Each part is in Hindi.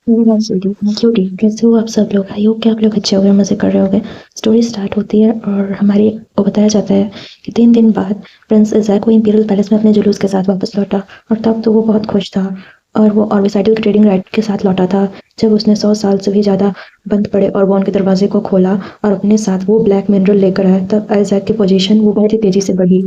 क्यूटी कैसे हो आप सब लोग? आई होप कि आप लोग अच्छे हो गए, मज़े कर रहे होगे। स्टोरी स्टार्ट होती है और हमारी को बताया जाता है कि 3 दिन बाद प्रिंस इज़ाक वो इंपीरियल पैलेस में अपने जुलूस के साथ वापस लौटा। और तब तो वो बहुत खुश था और वो ऑर्बिसाइडल ट्रेडिंग राइट के साथ लौटा था। जब उसने 100 साल से भी ज़्यादा बंद पड़े और बॉन के दरवाजे को खोला और अपने साथ वो ब्लैक मिनरल लेकर आया, तब आइजैक की पोजीशन वो बहुत ही तेज़ी से बढ़ी।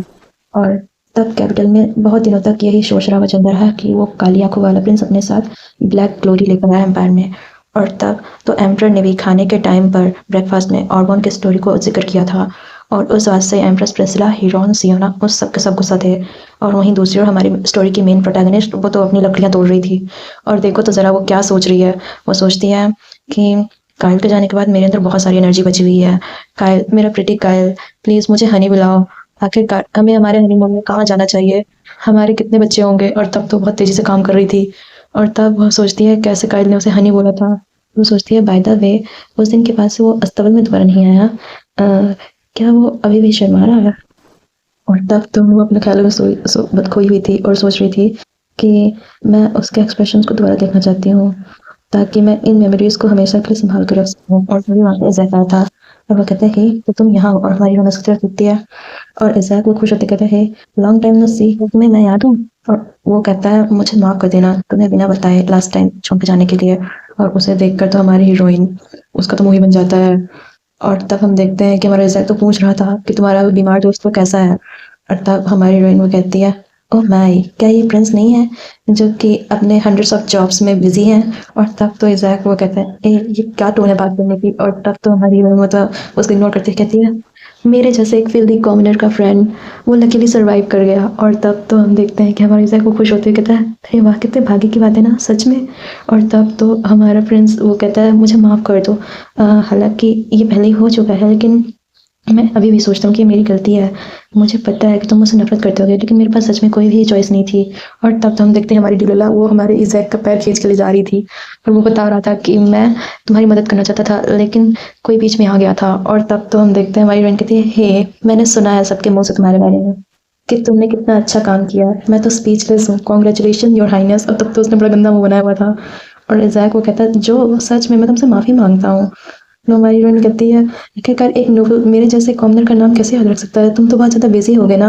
और तब कैपिटल में बहुत दिनों तक यही शोर शराबा चलता रहा कि वो काली आंखों वाला प्रिंस अपने साथ ब्लैक ग्लोरी लेकर आया एम्पायर में। और तब तो एम्परर ने भी खाने के टाइम पर ब्रेकफास्ट में ऑर्गन की स्टोरी को जिक्र किया था। और उस बात से एम्प्रेस प्रिस्सिला, हीरोन, सियोना उस सब के सब गुस्सा थे। और वहीं दूसरी ओर हमारी स्टोरी की मेन प्रोटैगनिस्ट वो तो अपनी लकड़ियाँ तोड़ रही थी। और देखो तो ज़रा वो क्या सोच रही है। वो सोचती है कि कायल के जाने के बाद मेरे अंदर बहुत सारी एनर्जी बची हुई है। कायल, मेरा प्रिटी कायल, प्लीज़ मुझे हनी बुलाओ। आखिरकार हमें हमारे हनीमून में कहाँ जाना चाहिए, हमारे कितने बच्चे होंगे। और तब तो बहुत तेज़ी से काम कर रही थी। और तब वो सोचती है कैसे कायल ने उसे हनी बोला था। वो सोचती है बाय द वे उस दिन के बाद से वो अस्तबल में दोबारा नहीं आया। क्या वो अभी भी शर्मा रहा है? और तब तो वो अपने ख्यालों में खोई हुई थी और सोच रही थी कि मैं उसके एक्सप्रेशंस को दोबारा देखना चाहती हूँ ताकि मैं इन मेमोरीज को हमेशा के लिए संभाल कर रख सकूँ। और तभी वहाँ पे इज़ाक आता और वो कहते हैं कि तो तुम यहाँ हो, और हमारी रोनक की तरफ दिखती है। और इज़ाक वो खुश होते कहते हैं लॉन्ग टाइम नो सी, तुम्हें मैं याद हूँ? और वो कहता है मुझे माफ़ कर देना, तुम्हें बिना बताए लास्ट टाइम छोड़ के जाने के लिए। और उसे देखकर तो हमारी हीरोइन, उसका तो मुंह ही बन जाता है। और तब हम देखते हैं कि हमारा इज़ाक तो पूछ रहा था कि तुम्हारा बीमार दोस्त वो कैसा है। और तब हमारी हीरोइन वो कहती है ओह माय, क्या ये प्रिंस नहीं है जो कि अपने हंड्रेड्स ऑफ जॉब्स में बिजी हैं? और तब तो इज़ाक वो कहता है ये क्या टोन है बात करने की। और तब तो हमारी हीरोइन मतलब उसको इग्नोर करते कहती है मेरे जैसे एक फिल्दी कॉमनर का फ्रेंड, वो लकीली सरवाइव कर गया। और तब तो हम देखते हैं कि हमारे इज़ाक को खुश होते हुए कहता है अरे वाह, कितने भाग्य की बात है ना सच में। और तब तो हमारा प्रिंस वो कहता है मुझे माफ़ कर दो। हालांकि ये पहले ही हो चुका है, लेकिन मैं अभी भी सोचता हूँ कि ये मेरी गलती है। मुझे पता है कि तुम मुझसे नफरत करते होगे, लेकिन मेरे पास सच में कोई भी चॉइस नहीं थी। और तब तो हम देखते हैं हमारी डिलोला वो हमारे इज़ाक का पैर खींच के ले जा रही थी। और वो बता रहा था कि मैं तुम्हारी मदद करना चाहता था, लेकिन कोई बीच में आ गया था। और तब तो हम देखते हैं हमारी हीरोइन कहती है हे, मैंने सुना है सबके मुंह से तुम्हारे बारे में कि तुमने कितना अच्छा काम किया। मैं तो स्पीचलेस हूँ, कॉन्ग्रेचुलेशन योर हाइनेस। और तब तो उसने बड़ा गंदा मुंह बनाया हुआ था। और इज़ाक वो कहता है जो सच में मैं तुमसे माफ़ी मांगता हूँ। तो हमारी हीरोइन कहती है आखिरकार एक नोबल मेरे जैसे कॉमनर का नाम कैसे याद रख सकता है, तुम तो बहुत ज़्यादा बिजी हो गए ना।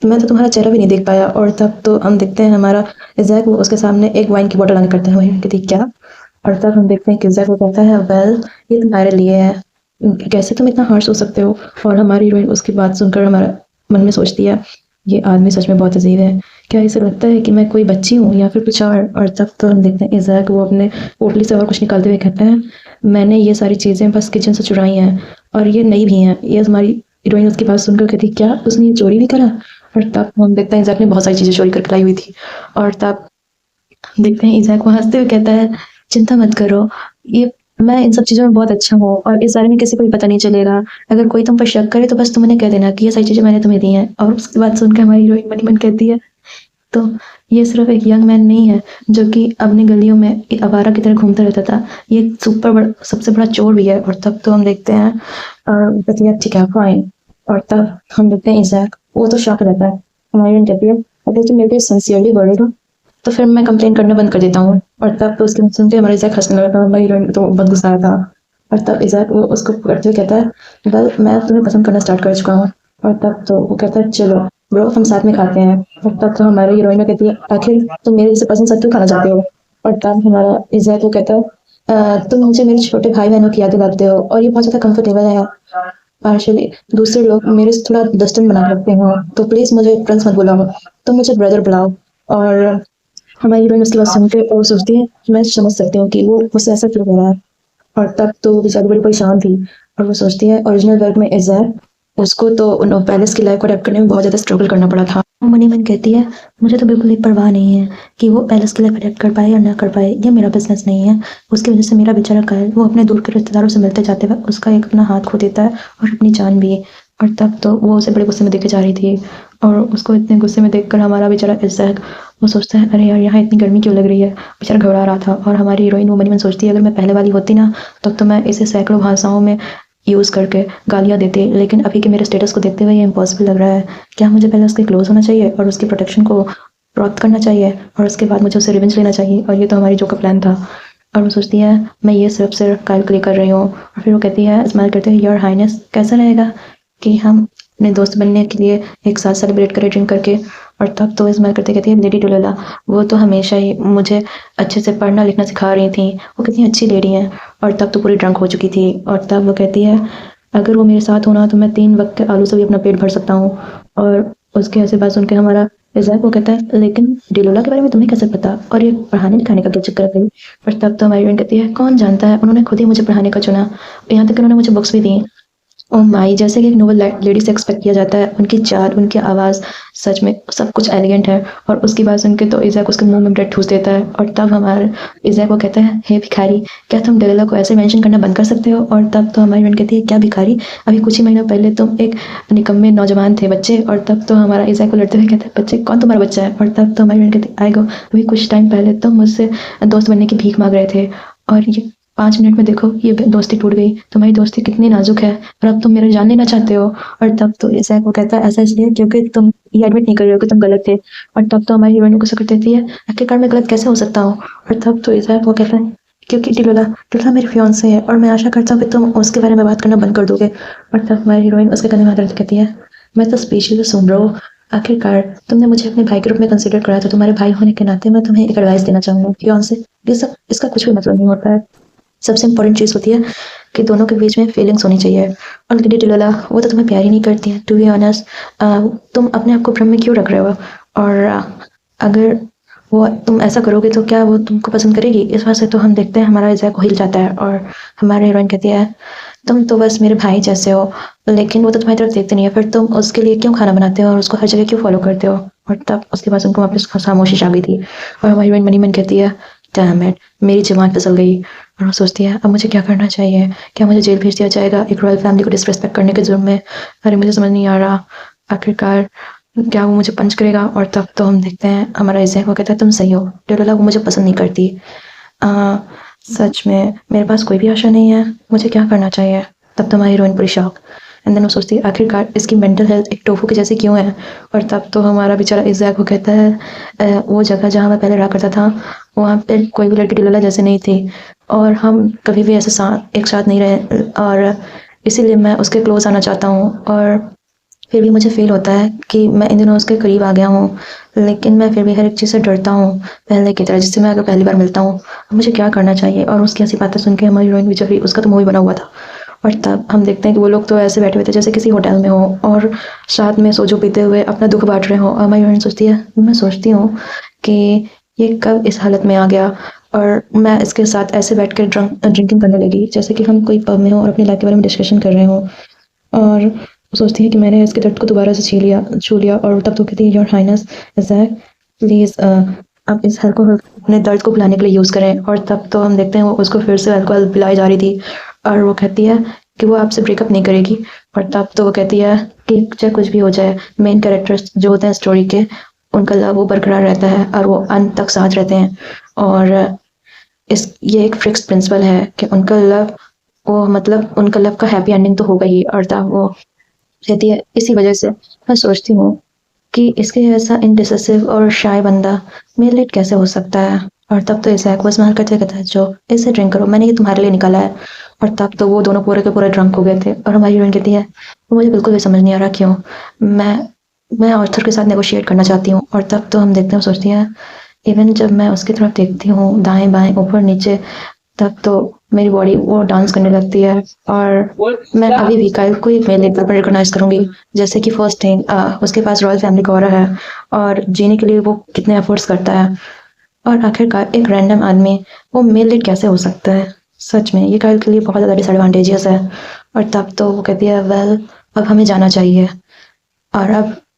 मैं तो तुम्हारा चेहरा भी नहीं देख पाया। और तब तो हम देखते हैं हमारा इज़ाक वो उसके सामने एक वाइन की बोतल आने करता है। हमारी हीरोइन कहती है क्या? और तब हम देखते हैं कि इज़ाक वो कहता है वेल, ये तुम्हारे लिए है, कैसे तुम इतना हार्श हो सकते हो। और हमारी हीरोइन उसकी बात सुनकर हमारा मन में सोचती है ये आदमी सच में बहुत अजीब है। क्या इसे लगता है कि मैं कोई बच्ची हूँ या फिर कुछ और तब तो हम देखते हैं इज़ाक वो अपने पोटली से और कुछ निकालते हुए कहता है मैंने ये सारी चीज़ें बस किचन से चुराई हैं और ये नई भी हैं। ये हमारी हीरोइन उसकी बात सुनकर कहती क्या उसने ये चोरी भी करा? और तब हम देखते हैं इज़ाक ने बहुत सारी चीज़ें चोरी करके लाई हुई थी। और तब देखते हैं इज़ाक को हंसते हुए कहता है चिंता मत करो, ये मैं इन सब चीज़ों में बहुत अच्छा हूँ और इस बारे में किसी को भी पता नहीं चलेगा। अगर कोई तुम पर शक करे तो बस तुम उन्हें कह देना कि ये सारी चीज़ें मैंने तुम्हें दी हैं। और उसकी बात सुनकर हमारी हीरोइन मन ही मन कहती है तो ये सिर्फ एक यंग मैन नहीं है जो कि अपनी गलियों में एक आवारा की तरह घूमता रहता था, ये सुपर बड़ा सबसे बड़ा चोर भी है। और तब तो हम देखते हैं कहती है ठीक है फाइन। और तब हम देखते हैं इज़ाक वो तो शॉक रहता है। हमारी हीरोइन कहती है अगर तुम मेरे लिए सिंसियरली वर्ried हो तो फिर मैं कंप्लेन करना बंद कर देता हूँ। और तब तो उसकी सुन के हमारा इज़ाक हंसने लगा था, हमारी हीरोइन तो बहुत गुस्सा आया था। और तब इज़ाक वो उसको पकड़ते हुए कहता है वेल, मैं तुम्हें पसंद करना स्टार्ट कर चुका हूँ। और तब तो वो कहता है चलो ब्रो हम साथ में खाते हैं। और तब तो हमारी हीरोइन कहती है आखिर तुम मेरे जैसे पसंद सत्तू खाना चाहते हो? और तब हमारा इज़ाक वो कहता है तुम मुझे मेरे छोटे भाई बहनों की याद दिलाते हो और ये बहुत ज़्यादा कंफर्टेबल है। पार्शली दूसरे लोग मेरे से थोड़ा डिस्टेंट बना के रखते हो, तो प्लीज़ मुझे फ्रेंड्स मत बुलाओ, तुम मुझे ब्रदर बुलाओ। और हमारी हीरोइन उसकी बात सुन के और सोचती है कि मैं समझ सकती हूँ कि वो मुझसे ऐसा क्यों कह रहा है। और तब तो वो बेचारी बड़ी परेशान थी। और वो सोचती है ओरिजिनल वर्क में इज़ाक उसको तो उन पैलेस की लाइफ को अडेप्ट करने में बहुत ज़्यादा स्ट्रगल करना पड़ा था। वो मन ही मन कहती है मुझे तो बिल्कुल भी परवाह नहीं है कि वो पैलेस की लाइफ अडेप्ट कर पाए या ना कर पाए, ये मेरा बिजनेस नहीं है। उसकी वजह से मेरा बेचारा कायल वो अपने दूर के रिश्तेदारों से मिलते जाते वक्त उसका एक अपना हाथ खो देता है और अपनी जान भी। और तब तो वो उसे बड़े गुस्से में देखे जा रही थी। और उसको इतने गुस्से में देखकर हमारा बेचारा इज़ाक वो सोचता है अरे यार यहाँ इतनी गर्मी क्यों लग रही है, बेचारा घबरा रहा था। और हमारी हीरोइन वो मन ही मन सोचती है अगर मैं पहले वाली होती ना तब तो मैं इसे सैकड़ों भाषाओं में यूज़ करके गालियाँ देती, लेकिन अभी के मेरे स्टेटस को देखते हुए ये इम्पॉसिबल लग रहा है। क्या मुझे पहले उसके क्लोज होना चाहिए और उसकी प्रोटेक्शन को रॉब करना चाहिए और उसके बाद मुझे उससे रिवेंज लेना चाहिए, और ये तो हमारी जो का प्लान था। और वो सोचती है मैं ये सिर्फ कायल के लिए कर रही हूँ। और फिर वो कहती है, स्माइल करते हुए, योर हाइनेस, कैसा रहेगा कि हम अपने दोस्त बनने के लिए एक साथ सेलिब्रेट करें ड्रिंक करके। और तब तो स्माइल करते कहती है, लेडी डुलाला, वो तो हमेशा ही मुझे अच्छे से पढ़ना लिखना सिखा रही थी, वो कितनी अच्छी लेडी हैं। और तब तो पूरी ड्रंक हो चुकी थी। और तब वो कहती है, अगर वो मेरे साथ होना तो मैं 3 वक्त के आलू से भी अपना पेट भर सकता हूँ। और उसके ऐसे बात सुन के हमारा इज़ाक वो कहता है, लेकिन डिलोला के बारे में तुम्हें कैसे पता, और ये पढ़ाने लिखाने का क्या चक्कर है भाई। और तब तो हमारी बहन कहती है, कौन जानता है, उन्होंने खुद ही मुझे पढ़ाने का चुना, यहाँ तक कि उन्होंने मुझे बुक्स भी दी। ओह माई, जैसे कि एक नोबल लेडी से एक्सपेक्ट किया जाता है, उनकी चाल, उनकी आवाज़, सच में सब कुछ एलिगेंट है। और उसकी बात सुन के तो इज़ाक उसके मुंह में ब्रेड ठूस देता है। और तब हमारा इज़ाक को कहता है, हे भिखारी, क्या तुम डेलिला को ऐसे मेंशन करना बंद कर सकते हो। और तब तो हमारी बहन कहती है, क्या भिखारी, अभी कुछ ही महीनों पहले तुम एक निकम्मे नौजवान थे, बच्चे। और तब तो हमारा इज़ाक को लड़ते हुए कहता है, बच्चे, कौन तुम्हारा बच्चा है। और तब तो हमारी बहन कहती है, आई गो, अभी कुछ टाइम पहले तुम मुझसे दोस्त बनने की भीख मांग रहे थे, और ये 5 मिनट में देखो ये दोस्ती टूट गई, तुम्हारी दोस्ती कितनी नाजुक है, और अब तुम मेरा जान लेना चाहते हो। और तब तो इज़ाक वो कहता है, ऐसा इसलिए क्योंकि तुम ये एडमिट नहीं कर रहे हो कि तुम गलत थे। और तब तो हमारी हीरोइन को गुस्सा कर देती है, आखिरकार मैं गलत कैसे हो सकता हूँ। और तब तो इज़ाक वो कहता है, क्योंकि डिलोला मेरी फियांसे है, और मैं आशा करता हूँ कि तुम उसके बारे में बात करना बंद कर दोगे। और तब हमारी हीरोइन उसके कंधे में हाथ रख कहती है, मैं तो स्पेशली सुन रहा हूँ, आखिरकार तुमने मुझे अपने भाई के रूप में कंसिडर करा, तो तुम्हारे भाई होने के नाते मैं तुम्हें एक एडवाइस देना चाहूँगी, फियांसे, ये सब इसका कुछ भी मतलब नहीं होता है। सबसे इम्पोर्टेंट चीज़ होती है कि दोनों के बीच में फीलिंग्स होनी चाहिए। और लेडी डिलोला, वो तो तुम्हें प्यार ही नहीं करती है, टू बी ऑनेस्ट। तुम अपने आप को भ्रम में क्यों रख रहे हो। और अगर वो तुम ऐसा करोगे तो क्या वो तुमको पसंद करेगी। इस वजह से तो हम देखते हैं हमारा इज़ाक हिल जाता है, और हमारे हीरोइन कहती है, तुम तो बस मेरे भाई जैसे हो, लेकिन वो तो तुम्हारी तरफ देखते नहीं है, फिर तुम उसके लिए क्यों खाना बनाते हो और उसको हर जगह क्यों फॉलो करते हो। और तब उसके बाद उनको वापस खामोशी छा गई थी। और हमारी हीरोइन मनी मन कहती है, डैम इट, मेरी जुबान फिसल गई। और वो सोचती है, अब मुझे क्या करना चाहिए, क्या मुझे जेल भेज दिया जाएगा एक रॉयल फैमिली को डिसरिस्पेक्ट करने के जुर्म में। अरे मुझे समझ नहीं आ रहा, आखिरकार क्या वो मुझे पंच करेगा। और तब तो हम देखते हैं हमारा इज़ाक वो कहता है, तुम सही हो डिलोला, वो मुझे पसंद नहीं करती। आ, सच में मेरे पास कोई भी आशा नहीं है, मुझे क्या करना चाहिए। तब तो हमारी हीरोइन पूरी शॉक, एंड देन वो सोचती है, आखिरकार इसकी मेंटल हेल्थ एक टोफू की जैसी क्यों है। और तब तो हमारा बेचारा इज़ाक वो कहता है, वो जगह जहाँ मैं पहले रहा करता था, वहाँ पे कोई भी लड़की डिलोला जैसे नहीं थी, और हम कभी भी ऐसे साथ एक साथ नहीं रहे, और इसीलिए मैं उसके क्लोज आना चाहता हूँ। और फिर भी मुझे फ़ील होता है कि मैं इन दिनों उसके करीब आ गया हूँ, लेकिन मैं फिर भी हर एक चीज़ से डरता हूँ पहले की तरह, जिससे मैं अगर पहली बार मिलता हूँ। अब मुझे क्या करना चाहिए। और उसकी ऐसी बातें सुन के हमारी हीरोइन बेचारी, उसका तो मूवी बना हुआ था। और तब हम देखते हैं कि वो लोग तो ऐसे बैठे हुए थे जैसे किसी होटल में हो, और साथ में सोजो पीते हुए अपना दुख बांट रहे हो। और हमारी हीरोइन सोचती है, मैं सोचती हूँ कि ये कब इस हालत में आ गया, और मैं इसके साथ ऐसे बैठ कर ड्रिंकिंग करने लगी जैसे कि हम कोई पब में हो और अपनी लाइफ के बारे में डिस्कशन कर रहे हो। और सोचती है कि मैंने इसके दर्द को दोबारा से छू लिया। और तब तो कहती है, योर हाइनेस, इज़ाक, प्लीज़ आप इस अल्कोहल अपने दर्द को भुलाने के लिए यूज़ करें। और तब तो हम देखते हैं वो उसको फिर से अल्कोहल पिलाई जा रही थी, और वो कहती है कि वो आपसे ब्रेकअप नहीं करेगी। और तब तो वो कहती है कि चाहे कुछ भी हो जाए, मेन कैरेक्टर्स जो होते हैं स्टोरी के, उनका लव वो बरकरार रहता है, और वो अंत तक साथ रहते हैं। और ये एक फिक्स प्रिंसिपल है कि उनका लव, वो मतलब उनका लव का हैप्पी एंडिंग तो होगा ही। और तब वो कहती है, इसी वजह से मैं सोचती हूँ कि इसके जैसा इंडिसिसिव और शाय बंदा मेरे लिए कैसे हो सकता है। और तब तो इज़ाक वो स्माइल करते कहता है, जो इसे ड्रिंक करो, मैंने ये तुम्हारे लिए निकाला है। और तब तो वो दोनों पूरे के पूरे ड्रंक हो गए थे। और हमारी हीरोइन कहती है, वो मुझे बिल्कुल भी समझ नहीं आ रहा क्यों, मैं मैं ऑर्थर के साथ नेगोशिएट करना चाहती हूँ। और तब तो हम देखते हैं, सोचती हैं, इवन जब मैं उसकी तरफ देखती हूँ, दाएं बाएं ऊपर नीचे, तब तो मेरी बॉडी वो डांस करने लगती है। और मैं अभी भी कायल को एक मेल लेकर पर रिकॉग्नाइज करूंगी, जैसे कि फर्स्ट थिंग उसके पास रॉयल फैमिली का ऑरा है, और जीने के लिए वो कितने एफर्ट्स करता है। और आखिरकार एक रैंडम आदमी वो मेल लीड कैसे हो सकता है। सच में ये कायल के लिए बहुत ज़्यादा डिसएडवांटेजियस है। और तब तो वो कहती है, वेल, अब हमें जाना चाहिए। और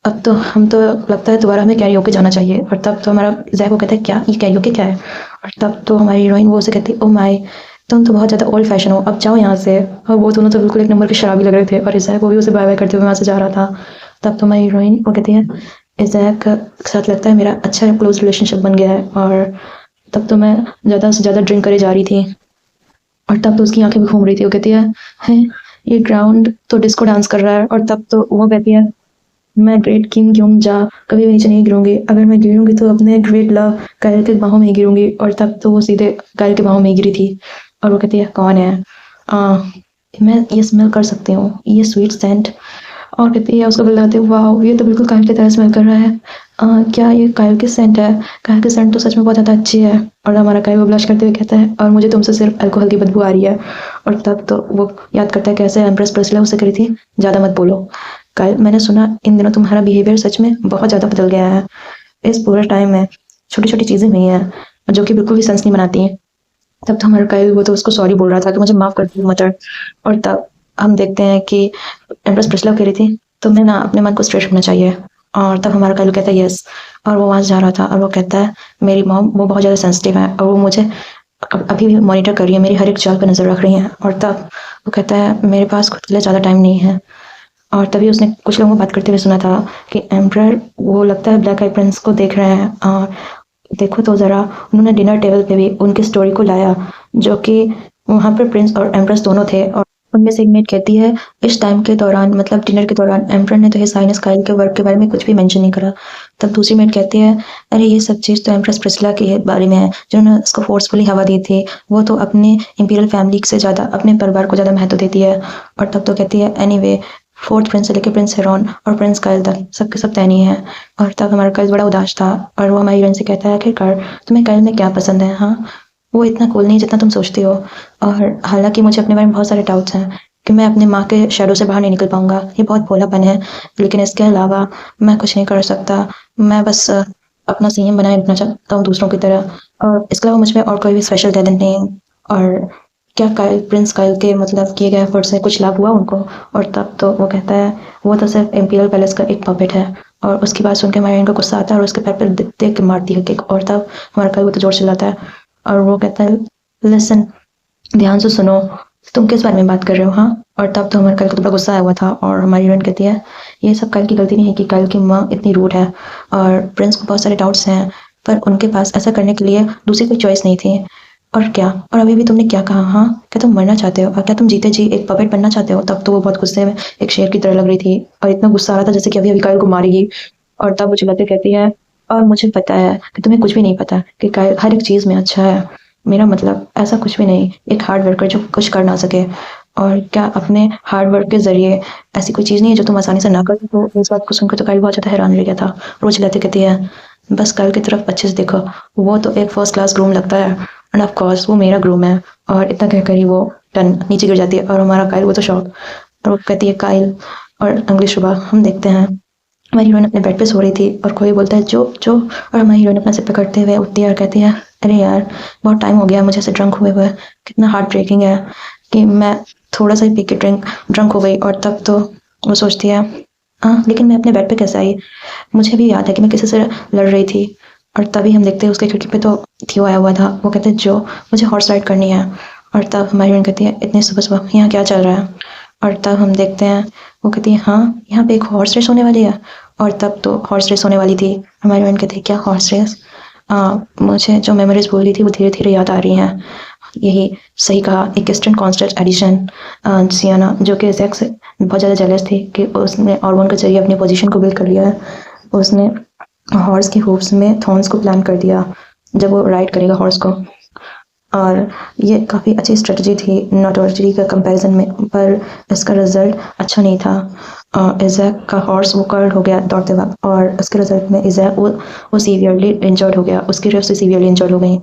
अब तो हम तो लगता है दोबारा हमें कैरियोके जाना चाहिए। और तब तो हमारा जैक को कहता है, क्या ये कैरियोके क्या है। और तब तो हमारी हीरोइन वो उसे कहती है, ओ माय, तुम तो बहुत ज़्यादा ओल्ड फैशन हो, अब जाओ यहाँ से। और वो दोनों तो बिल्कुल एक नंबर के शराबी लग रहे थे, और इज़ाक वो भी उसे बाय बाय करते हुए वहाँ से जा रहा था। तब तो हमारी हीरोइन वो कहती है, इज़ाक के साथ लगता है मेरा अच्छा क्लोज रिलेशनशिप बन गया है। और तब तो मैं ज़्यादा से ज़्यादा ड्रिंक करे जा रही थी। और तब तो उसकी आंखें भी घूम रही थी। वो कहती है, ये ग्राउंड तो डिस्को डांस कर रहा है। और तब तो वो कहती है, मैं ग्रेट किम क्योंग जा कभी भी नीचे नहीं गिरूंगी। अगर मैं गिरूंगी तो अपने ग्रेट लव कायल के बाहों में ही गिरूंगी। और तब तो वो सीधे कायल के बाहों में ही गिरी थी। और वो कहती है कौन है? आ, मैं ये स्मेल कर सकती हूँ, ये स्वीट सेंट। और कहती है उसको बुलाते हुए, वाह ये तो बिल्कुल कायल की तरह स्मेल कर रहा है। क्या ये कायल की सेंट है? कायल की सेंट तो सच में बहुत ज़्यादा अच्छी है। और हमारा कायल वो ब्लश करते हुए कहता है और मुझे तुमसे सिर्फ अल्कोहल की बदबू आ रही है। और तब तो वो याद करता है कैसे एम्प्रेस प्रेस्ले उसे करी थी, ज़्यादा मत बोलो। कायल, मैंने सुना इन दिनों तुम्हारा बिहेवियर सच में बहुत ज़्यादा बदल गया है। इस पूरे टाइम में छोटी छोटी चीज़ें हुई हैं जो कि बिल्कुल भी सेंस नहीं बनाती हैं। तब तो हमारा कायल वो तो उसको सॉरी बोल रहा था कि मुझे माफ़ कर दो मदर। और तब हम देखते हैं कि एम्प्रेस प्रिस्ला कह रही थी तुम्हें ना अपने मन को स्ट्रेट रखना चाहिए। और तब हमारा कायल कहता है यस। और वो वहाँ से जा रहा था और वो कहता है मेरी मॉम वो बहुत ज़्यादा सेंसिटिव है और वो मुझे अभी भी मॉनिटर कर रही है, मेरी हर एक चाल पर नज़र रख रही है। और तब वो कहता है मेरे पास खुद के लिए ज़्यादा टाइम नहीं है। और तभी उसने कुछ लोगों को बात करते हुए सुना था कि एम्परर वो लगता है ब्लैक आई प्रिंस को देख रहे हैं। और देखो तो ज़रा, उन्होंने डिनर टेबल पे भी उनकी स्टोरी को लाया जो कि वहाँ पर प्रिंस और एम्प्रेस दोनों थे। और उनमें से एक मेट कहती है इस टाइम के दौरान मतलब डिनर के दौरान एम्परर ने तो हिस हाइनेस काइल के वर्क के बारे में कुछ भी मेंशन नहीं करा। तब दूसरी मेट कहती है अरे ये सब चीज़ तो एम्प्रेस प्रिस्ला के बारे में है जिन्होंने उसको फोर्सफुली हवा दी थी। वो तो अपने इंपीरियल फैमिली से ज़्यादा अपने परिवार को ज़्यादा महत्व देती है। और तब तो कहती है एनीवे फोर्थ प्रिंस से लेकर प्रिंस हेरॉन और प्रिंस काइल तक सबके सब तैनी है। और तब हमारा काइल बड़ा उदास था और वो हमारी हीरोइन से कहता है आखिरकार तुम्हें काइल में क्या पसंद है? हाँ, वो इतना कूल नहीं जितना तुम सोचती हो। और हालांकि मुझे अपने बारे में बहुत सारे डाउट्स हैं कि मैं अपने माँ के शैडो से बाहर नहीं निकल पाऊंगा, ये बहुत भोलापन है। लेकिन इसके अलावा मैं कुछ नहीं कर सकता। मैं बस अपना संयम बनाए रखना चाहता हूँ दूसरों की तरह। और इसके अलावा मुझ में और कोई भी स्पेशल टैलेंट नहीं है। और क्या काइल प्रिंस काइल के मतलब किए गए एफर्ट से कुछ लाभ हुआ उनको? और तब तो वो कहता है वो तो सिर्फ इम्पीरियल पैलेस का एक पपेट है। और उसकी बात सुन के मारियन को गुस्सा आता है और उसके पैर पर देख के मारती है किक। और तब हमारा काइल वो तो जोर चिल्लाता है और वो कहता है लिसन, ध्यान से सुनो, तुम किस बारे में बात कर रहे हो? हाँ। और तब तो हमारे कल को तो बड़ा गुस्सा आया हुआ था और हमारी हीरोइन कहती है ये सब कल की गलती नहीं है कि कल की माँ इतनी रूड है और प्रिंस को बहुत सारे डाउट्स हैं पर उनके पास ऐसा करने के लिए दूसरी कोई चॉइस नहीं थी। और क्या, और अभी भी तुमने क्या कहा? हाँ, क्या तुम मरना चाहते हो और क्या तुम जीते जी एक पपेट बनना चाहते हो? तब तो वो बहुत गुस्से में एक शेर की तरह लग रही थी और इतना गुस्सा आ रहा था जैसे कि अभी अभी कायल को मारेगी। और तब वो चिल्लाते कहती है और मुझे पता है कि तुम्हें कुछ भी नहीं पता कि कायल हर एक चीज़ में अच्छा है। मेरा मतलब ऐसा कुछ भी नहीं, एक हार्ड वर्कर जो कुछ कर ना सके। और क्या अपने हार्ड वर्क के ज़रिए ऐसी कोई चीज़ नहीं है जो तुम आसानी से ना कर सको? इस बात को सुनकर तो कायल बहुत ज़्यादा हैरान रह गया था। रोज चिल्लाते कहती है बस कायल की तरफ अच्छे से देखो, वो तो एक फर्स्ट क्लास ग्रूम लगता है एंड ऑफ कोर्स वो मेरा ग्रूम है। और इतना कहकर ही वो टन नीचे गिर जाती है और हमारा कायल वो तो शॉक। और वो कहती है कायल। और अगली सुबह हम देखते हैं हमारी हीरोइन अपने बेड पे सो रही थी और कोई बोलता है जो जो। और हमारी हीरोइन अपना सिर पकड़ते हुए उठती है और कहती है अरे यार बहुत टाइम हो गया मुझे ऐसे ड्रंक हुए हुए, कितना हार्ट ब्रेकिंग है कि मैं थोड़ा सा ही पी के ड्रंक हो गई। और तब तो वो सोचती है हाँ लेकिन मैं अपने बेड पे कैसे आई? मुझे भी याद है कि मैं किसी से लड़ रही थी। और तभी हम देखते हैं उसके खिड़की पे तो थियो आया हुआ था। वो कहते हैं जो मुझे हॉर्स राइड करनी है। और तब हमारी हीरोइन कहती है इतने सुबह सुबह यहाँ क्या चल रहा है? और तब हम देखते हैं वो कहती है हाँ यहाँ पे एक हॉर्स रेस होने वाली है। और तब तो हॉर्स रेस होने वाली थी। हमारी बहन कहती है क्या हॉर्स रेस? मुझे जो मेमोरीज बोल रही थी वो धीरे धीरे याद आ रही हैं। यही सही कहा, एक ईस्टर्न कॉन्स्टेंट एडिशन। सियाना जो कि जैक से बहुत ज़्यादा जेलस थी कि उसने ऑर्मोन के जरिए अपनी पोजीशन को बिल्ड कर लिया है। उसने हॉर्स की होप्स में थॉर्न्स को प्लान कर दिया जब वो राइड करेगा हॉर्स को। और ये काफ़ी अच्छी स्ट्रेटजी थी नोटोलॉजी के कंपैरिजन में, पर इसका रिजल्ट अच्छा नहीं था। इज़ैक का हॉर्स वो कर्ल हो गया दौड़ते वक्त और उसके रिजल्ट में इज़ैक वो सीवियरली इंजर्ड हो गया, उसकी रिस्ट सीवियरली इंजर्ड हो गई।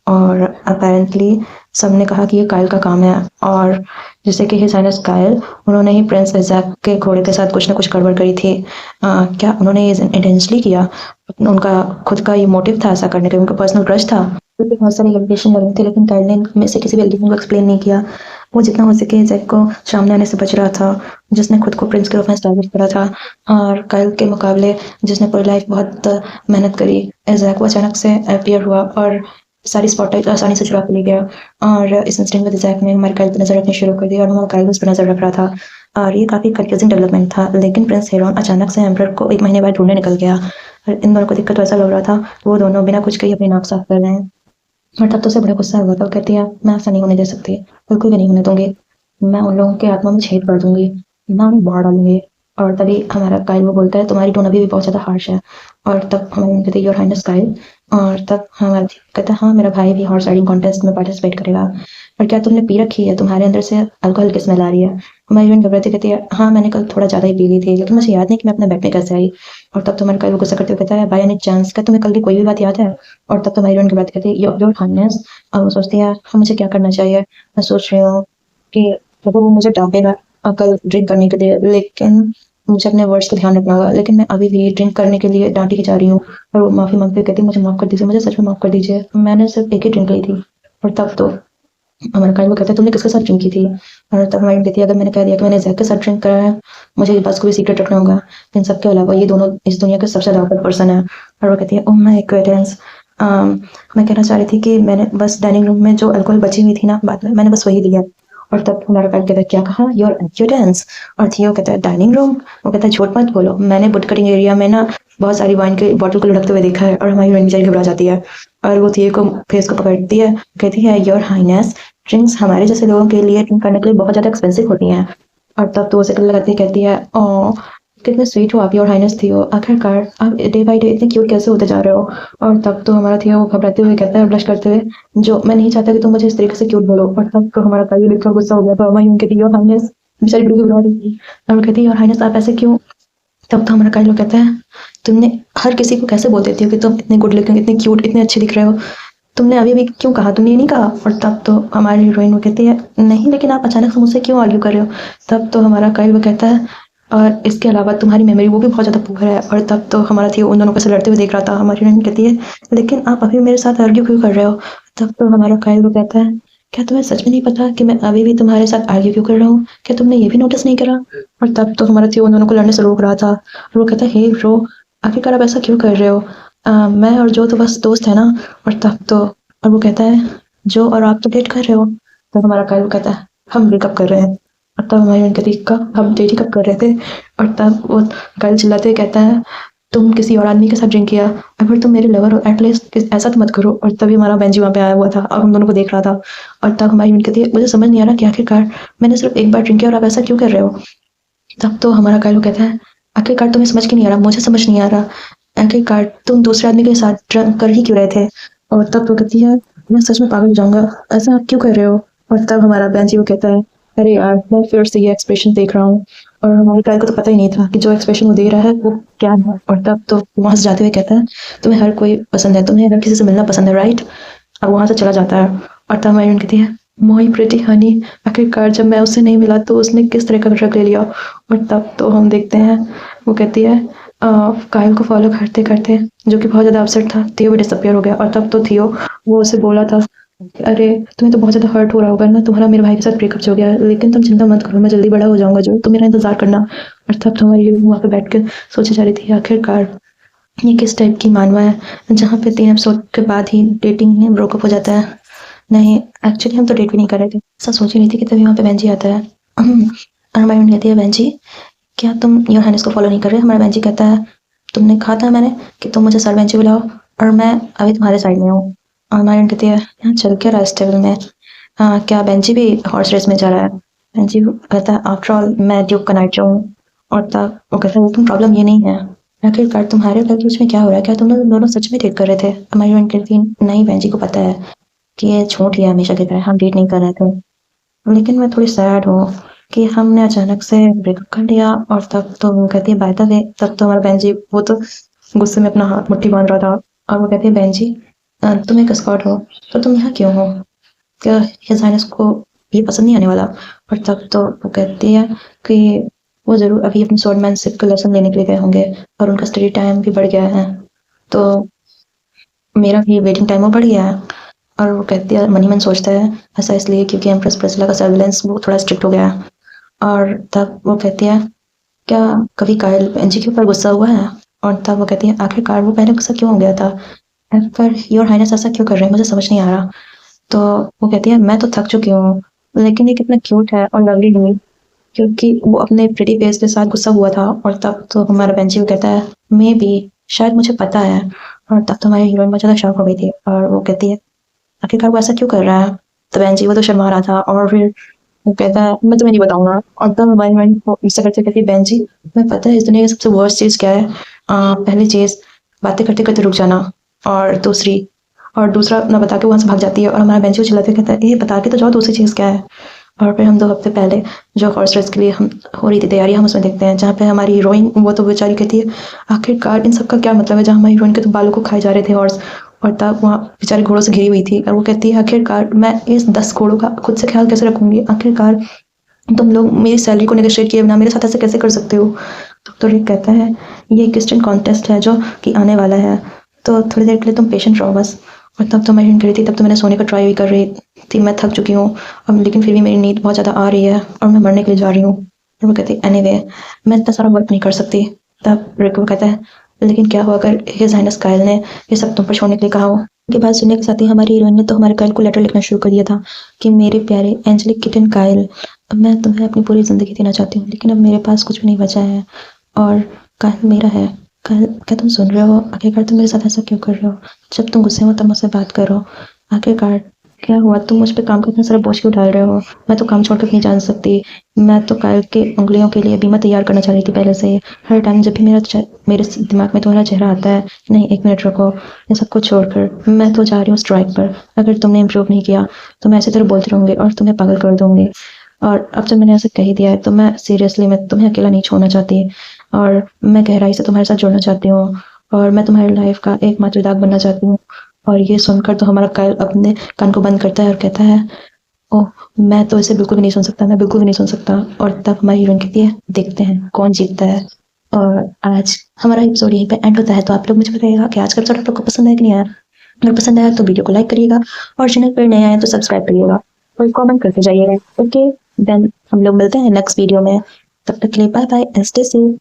और अपेरेंटली सबने कहा कि ये कायल का काम है। और जैसे कि हिज हाइनेस कायल उन्होंने ही प्रिंस इज़ैक के घोड़े के साथ कुछ ना कुछ गड़बड़ करी थी। क्या उन्होंने ये इंटेंशनली किया? उनका खुद का ये मोटिव था ऐसा करने का, उनका पर्सनल क्रश था? क्योंकि बहुत सारी एलिगेशन लग रही थी लेकिन कायल ने में से किसी भी एलिगेशन को एक्सप्लेन नहीं किया। वो जितना हो सके इज़ैक को सामने आने से बच रहा था जिसने खुद को प्रिंस के रूप में एस्टैब्लिश करा था। और कायल के मुकाबले जिसने पूरी लाइफ बहुत मेहनत करी, इज़ैक वो अचानक से अपीयर हुआ और सारी स्पॉटलाइट आसानी से चुरा के ले गया। और इस इंसिडेंट में इज़ैक ने हमारे कायल पर नज़र रखनी शुरू कर दी और हमारा कायल उस पर नज़र रख रहा था। और ये काफ़ी कंफ्यूजिंग डेवलपमेंट था। लेकिन प्रिंस हेरॉन अचानक से एम्परर को 1 महीने बाद ढूंढने निकल गया और इन दोनों को दिक्कत तो ऐसा लग रहा था वो दोनों बिना कुछ कही अपनी नाक साफ कर रहे हैं। और तब तो उसे बड़ा गुस्सा हुआ था। वो कहती है मैं ऐसा नहीं होने दे सकती, बिल्कुल भी नहीं होने दूंगी। मैं उन लोगों के आत्मा में छेद कर दूंगी, मैं उन्हें बाहर डालूंगी। और तभी हमारा काइल वो बोलता है तुम्हारी टोन अभी भी बहुत ज़्यादा हार्श है। और तब हमारी कहते हैं योर हाइनेस काइल। और तब हमारा कहता है हाँ मेरा भाई भी हॉर्स राइडिंग कॉन्टेस्ट में पार्टिसिपेट करेगा। और क्या तुमने पी रखी है, तुम्हारे अंदर से अल्कोहल की स्मेल आ रही है। हमारी हीरोइन घबराती कहती है हाँ मैंने कल थोड़ा ज़्यादा ही पी ली थी, लेकिन मुझे याद नहीं कि मैं अपने बैग में कैसे आई। और तब तुम्हारे काइल वो गुस्सा करते हुए कहता है बाय एनी चांस क्या तुम्हें कल की कोई भी बात याद है। और तब तुम्हारी हीरोइन घबराती कहती है योर हाइनेस। और वो सोचती है हाँ मुझे क्या करना चाहिए। मैं सोच रही हूँ कि मतलब वो मुझे डांटेगा कल ड्रिंक करने के लिए, लेकिन मुझे अपने वर्ड्स का ध्यान रखना होगा। लेकिन मैं अभी भी ड्रिंक करने के लिए डांटी की जा रही हूँ। और वो माफ़ी मांगते हुए कहती है मुझे माफ़ कर दीजिए, मुझे सच में माफ़ कर दीजिए, मैंने सिर्फ एक ही ड्रिंक ली थी। और तब तो हमारा काइल वो कहता है तुमने किसके साथ ड्रिंक की थी। और तब हमारी कहती है अगर मैंने कह दिया कि मैंने जैक के साथ ड्रिंक करा है, मुझे इस बात को भी सीक्रेट रखना होगा। इन सब के अलावा ये दोनों इस दुनिया के सबसे ज़्यादा पर्सन है। और वो कहती है ओह माय गॉडनेस। मैं कहना चाह रही थी कि मैंने बस डाइनिंग रूम में जो अल्कोहल बची हुई थी ना बाद में मैंने बस वही लिया। और तब हमारा काइल कहता है क्या कहा योर एक्यूटेंस। और थियो कहता है डाइनिंग रूम। वो कहता है झूठ मत बोलो, मैंने बुट कटिंग एरिया में ना बहुत सारी वाइन के बॉटल को लुढ़कते हुए देखा है। और हमारी हीरोइन बेचारी घबरा जाती है और वो थियो को फेस को पकड़ती है, कहती है योर हाइनेस ड्रिंक्स हमारे जैसे लोगों के लिए ड्रिंक करने के लिए बहुत ज़्यादा एक्सपेंसिव होती हैं। और तब तो उसे लगाती है, कहती है ओ कितने स्वीट हो आप योर हाइनेस थियो, आखिरकार आप डे बाय डे इतने क्यूट कैसे होते जा रहे हो। और तब तो हमारा थियो वो घबराते हुए कहता है ब्लश करते हुए जो मैं नहीं चाहता कि तुम मुझे इस तरीके से क्यूट बोलो। और तब तो हमारा काइल देखकर गुस्सा हो गया था, हमारी कहती है योर हाइनेस, बेचारी बिल्कुल घबरा रही थी। और वो कहती है योर हाइनेस आप ऐसे क्यों। तब तो हमारा काइल वो कहता है तुमने हर किसी को कैसे बोल देती हो कि तुम इतने गुड लुकिंग इतने क्यूट इतने अच्छे दिख रहे हो, तुमने अभी भी क्यों कहा, तुमने ये नहीं कहा। और तब तो हमारी हीरोइन वो कहती है नहीं लेकिन आप अचानक से मुझसे क्यों आर्ग्यू कर रहे हो। तब तो हमारा काइल वो कहता है और इसके अलावा तुम्हारी मेमोरी वो भी बहुत ज़्यादा पुअर है। और तब तो हमारा थियो उन दोनों को से लड़ते हुए देख रहा था। हमारी हीरोइन कहती है लेकिन आप अभी मेरे साथ आर्ग्यू क्यों कर रहे हो। तब तो हमारा काइल वो कहता है क्या तुम्हें सच में नहीं पता कि मैं अभी भी तुम्हारे साथ आर्ग्यू क्यों कर रहा हूँ, क्या तुमने ये भी नोटिस नहीं करा। और तब तो हमारा थियो उन दोनों को लड़ने से रोक रहा था और वो कहता है हे ब्रो आखिरकार आप ऐसा क्यों कर रहे हो। मैं और जो तो बस दोस्त है ना। और तब तो और वो कहता है जो और आप तो डेट कर रहे हो। तो हमारा काइल कहता है हम ब्रेकअप कर रहे हैं। और तब हमारी उनके कहती कब हम डेट ही कब कर रहे थे। और तब वो काइल चिल्लाते हुए कहता है तुम किसी और आदमी के साथ ड्रिंक किया, अगर तुम मेरे लवर हो एटलीस्ट ऐसा तो मत करो। और तभी हमारा बेंजी वहाँ पे आया हुआ था और हम दोनों को देख रहा था। और तब हमारी उनकी कहती है मुझे समझ नहीं आ रहा कि आखिरकार मैंने सिर्फ एक बार ड्रिंक किया और आप ऐसा क्यों कर रहे हो। तब तो हमारा काइल कहता है आखिरकार तुम्हें समझ क्यों नहीं आ रहा, मुझे समझ नहीं आ रहा आखिरकार तुम दूसरे आदमी के साथ ड्रंक कर ही क्यों रहे थे। और तब वो कहती है मैं सच में पागल हो जाऊंगा, ऐसा आप क्यों कर रहे हो। और तब हमारा बेंची वो कहता है अरे यार मैं फिर से ये एक्सप्रेशन देख रहा हूँ। और हमारे काइल को तो पता ही नहीं था कि जो एक्सप्रेशन वो दे रहा है वो क्या है। और तब तो वहां से जाते हुए कहता है तुम्हें हर कोई पसंद है, तुम्हें हर किसी से मिलना पसंद है राइट। और वहां से चला जाता है। और तब हमारी कहती है मोई प्रिटी हनी, आखिरकार जब मैं उससे नहीं मिला तो उसने किस तरह का ड्रग ले लिया। और तब तो हम देखते हैं वो कहती है काइल को फॉलो करते करते जो कि बहुत ज़्यादा अपसेट था थियो भी डिसअपियर हो गया। और तब तो थियो वो उसे बोला था अरे तुम्हें तो बहुत ज़्यादा हर्ट हो रहा होगा ना, तुम्हारा मेरे भाई के साथ ब्रेकअप हो गया है, लेकिन तुम चिंता मत करो मैं जल्दी बड़ा हो जाऊंगा जो तुम मेरा इंतजार करना। और तब तुम्हारी वहाँ पे बैठ के सोचे जा रही थी आखिरकार ये किस टाइप की मानवा है जहाँ पे 3 एपिसोड के बाद ही डेटिंग में ब्रोकअप हो जाता है। नहीं एक्चुअली हम तो डेट भी नहीं कर रहे थे, ऐसा सोच ही नहीं थी कि तभी वहाँ पे बेंजी आता है। और हमारी बहन कहती है बेंजी क्या तुम योर हाइनेस को फॉलो नहीं कर रहे। हमारा बेंजी कहता है तुमने कहा था मैंने कि तुम मुझे सर बेंची बुलाओ और मैं अभी तुम्हारे साइड में हूँ। और हमारी बहन कहती है यहाँ चल क्या रहा है इस टेबल में, क्या बेंजी भी हॉर्स रेस में जा रहा है। बेंजी कहता है आफ्टर ऑल मैं ड्यूक का नाइट हूँ। और तब वो कहता है लेकिन प्रॉब्लम ये नहीं है, आखिरकार तुम्हारे और बीच में क्या हो रहा है, क्या तुम लोग दोनों सच में डेट कर रहे थे। हमारी बहन कहती है नहीं बेंजी को पता है कि ये झूठ ही है हमेशा की तरह, हम डेट नहीं कर रहे थे, लेकिन मैं थोड़ी सैड हूँ कि हमने अचानक से ब्रेकअप कर लिया। और तब तो वो कहती है बाय द वे, तब तो हमारा बहन जी वो तो गुस्से में अपना हाथ मुट्ठी बांध रहा था। और वो कहती है बहन जी तुम एक स्कॉट हो तो तुम यहाँ क्यों हो, क्या ये साइनस को ये पसंद नहीं आने वाला। और तब तो वो कहती है कि वो ज़रूर अभी अपनी स्वॉर्डमैनशिप का लेसन लेने के लिए गए होंगे और उनका स्टडी टाइम भी बढ़ गया है, तो मेरा भी वेटिंग टाइम वो बढ़ गया है। और वो कहती है मन ही मन सोचता है ऐसा इसलिए क्योंकि एम्प्रेस प्रिस्सिला का सर्विलेंस वो थोड़ा स्ट्रिक्ट हो गया है। और तब वो कहती है क्या कभी काइल बेंजी के ऊपर गुस्सा हुआ है। और तब वो कहती है आखिरकार वो पहले गुस्सा क्यों हो गया था, पर योर हाइनेस ऐसा क्यों कर रहे हैं मुझे समझ नहीं आ रहा। तो वो कहती है मैं तो थक चुकी हूँ, लेकिन ये कितना क्यूट है और लवली भी, क्योंकि वो अपने प्रिटी फेस के साथ गुस्सा हुआ था। और तब तो हमारा बेंची वो कहता है मे बी शायद मुझे पता है। और तब तो हमारी हीरोइन बहुत ज़्यादा शॉक हो गई थी और वो कहती है आखिरकार वो ऐसा क्यों कर रहा है। तो बेंजी वो तो शर्मा रहा था और फिर वो कहता है मैं तुम्हें नहीं बताऊंगा। और तब हमारी माइंड को इससे करते कहती है बहन जी मैं पता है इस दुनिया की सबसे वर्स्ट चीज़ क्या है। पहली चीज़ बातें करते करते रुक जाना, और दूसरा ना बता के वहाँ से भाग जाती है। और हमारा बेंच को चिल्लाते कहता है ये बता के तो जाओ दूसरी चीज़ क्या है। और फिर हम 2 हफ्ते पहले जो हॉर्स रेस के लिए हम हो रही थी तैयारी, हम उसमें देखते हैं जहाँ पे हमारी हीरोइन वो तो बेचारी कहती है आखिरकार इन सब का क्या मतलब है, जहाँ हमारी हीरोइन के तो बालों को खाए जा रहे थे हॉर्स, और तब वहाँ बेचारी घोड़ों से घिरी हुई थी। और वो कहती है आखिरकार मैं इस 10 घोड़ों का खुद से ख्याल कैसे रखूंगी, आखिरकार तुम लोग मेरी सैलरी को नेगोशिएट किए बिना मेरे साथ ऐसे कैसे कर सकते हो। तो रिक कहता है ये क्वेश्चन कॉन्टेस्ट है जो कि आने वाला है, तो थोड़ी देर के लिए तुम पेशेंट रहो बस। और तब तो मैं हिंट रही थी, तब तो मैंने सोने का ट्राई भी कर रही थी, मैं थक चुकी हूँ अब, लेकिन फिर भी मेरी नींद बहुत ज़्यादा आ रही है और मैं मरने के लिए जा रही हूँ। और वो कहती है एनीवे मैं इतना सारा वर्क नहीं कर सकती। तब रिक को कहता है लेकिन क्या हो अगर हिज हाइनेस कायल ने ये सब तुम पर छोड़ने के लिए कहा हो। के बाद सुनने के साथ ही हमारी हीरोइन ने तो हमारे कायल को लेटर लिखना शुरू कर दिया था कि मेरे प्यारे एंजेलिक किटन कायल, अब मैं तुम्हें अपनी पूरी ज़िंदगी देना चाहती हूँ लेकिन अब मेरे पास कुछ भी नहीं बचा है और कायल मेरा है। कायल क्या तुम सुन रहे हो, आखिरकार तुम मेरे साथ ऐसा क्यों कर रहे हो, जब तुम गुस्से में तब मुझसे बात करो, आखिरकार क्या हुआ, तुम मुझ पे काम का इतना सारा बोझ क्यों डाल रहे हो, मैं तो काम छोड़कर नहीं जान सकती। मैं तो कायल के उंगलियों के लिए बीमा तैयार करना चाह रही थी पहले से ही। हर टाइम जब भी मेरे दिमाग में तुम्हारा चेहरा आता है, नहीं एक मिनट रुको, ये सब कुछ छोड़कर मैं तो जा रही हूँ स्ट्राइक पर, अगर तुमने इम्प्रूव नहीं किया तो मैं ऐसी तरह बोलती रहूँगी और तुम्हें पागल कर दूँगी। और अब जब मैंने ऐसे कह ही दिया है तो मैं सीरियसली मैं तुम्हें अकेला नहीं छोड़ना चाहती, और मैं गहराई से तुम्हारे साथ जुड़ना चाहती हूँ, और मैं तुम्हारी लाइफ का एकमात्र दाग बनना चाहती हूँ। और ये सुनकर तो हमारा कायल अपने कान को बंद करता है और कहता है ओह मैं तो इसे बिल्कुल भी नहीं सुन सकता, मैं बिल्कुल भी नहीं सुन सकता। और तब हमारी हीरोइन कहती है देखते हैं कौन जीतता है। और आज हमारा एपिसोड यहीं पे एंड होता है, तो आप लोग मुझे बताइएगा कि आज का एपिसोड आप लोग को पसंद आया कि नहीं आया। अगर पसंद आया तो वीडियो को लाइक करिएगा, और चैनल पर नए आए तो सब्सक्राइब करिएगा और कमेंट करते जाइएगा। ओके देन हम लोग मिलते हैं नेक्स्ट वीडियो में, तब तक के लिए बाय बाय, स्टे सेफ।